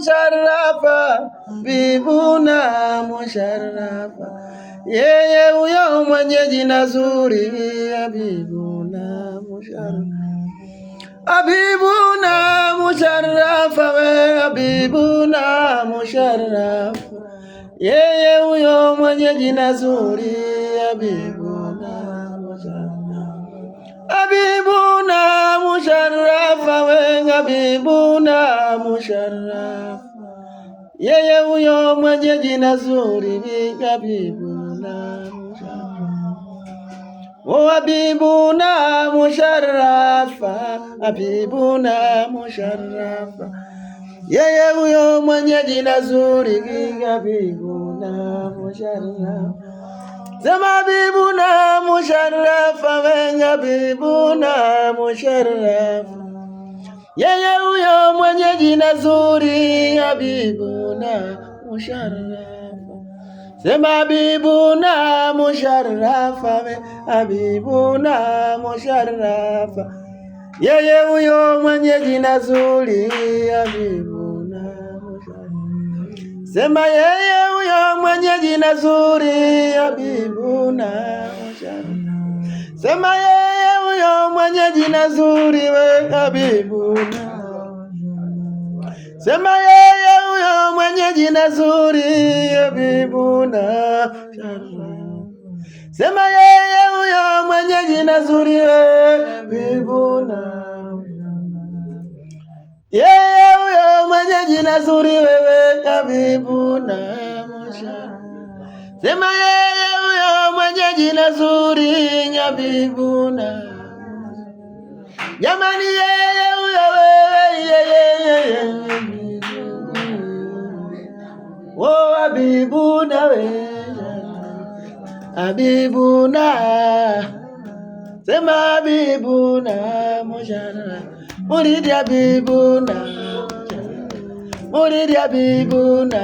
Musharafa, Habibuna Musharafa. Yeye huyo mwenye jina zuri, Habibuna Musharafa. Habibuna Musharafa, Habibuna Musharafa. Yeye huyo mwenye jina zuri, Habibuna Musharafa. Habibuna Musharafa, Habibuna Musharafa. Yeye huyo mwenye jina zuri, Habibuna Musharafa. Oh, Habibuna Musharafa, Habibuna Musharafa. Yeye huyo mwenye jina zuri, Habibuna Musharafa. Sema Habibuna Musharafa, Habibuna Musharafa. Yeye huyo mwenye jina zuri, Habibuna Musharafa. Sema Habibuna Musharafa, Habibuna Musharafa. Yeye huyo mwenye jina zuri, Habibuna Musharafa. Sema yeye huyo mwenye jina zuri, Habibuna Musharafa. Sema yeye huyo mwenye jina zuri, Habibuna. Sema yeye huyo mwenye jina zuri, Habibuna. Sema yeye huyo mwenye jina zuri, Habibuna. Yeye huyo mwenye jina zuri, Habibuna. Sema yeye huyo mwenye jina zuri, Habibuna. Jamani yeye huyo yeye. Oh, Habibuna Habibuna. Sema Habibuna Musharafa. Muridi Habibuna. Muridi Habibuna.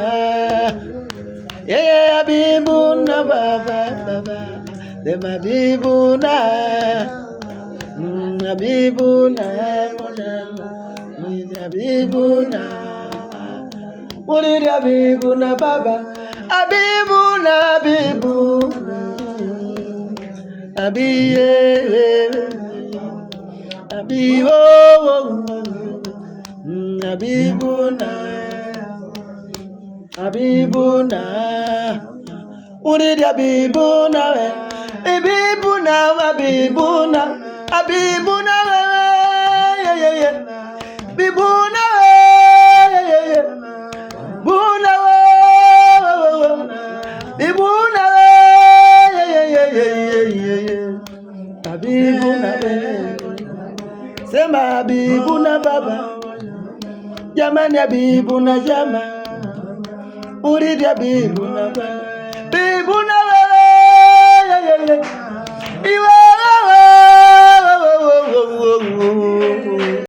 Yeye Habibuna baba. Sema Habibuna. Habibuna Musharafa. Muridi Habibuna. Muridi Habibuna baba. Habibuna Habibuna. Habiye Habibo Habibuna Habibuna. Muridi Habibuna Habibuna Habibuna Habibuna Habibuna Buna Habibuna Habibuna. Sema Habibuna baba. Jamani Habibuna jama. Muridi Habibuna baba. Habibuna.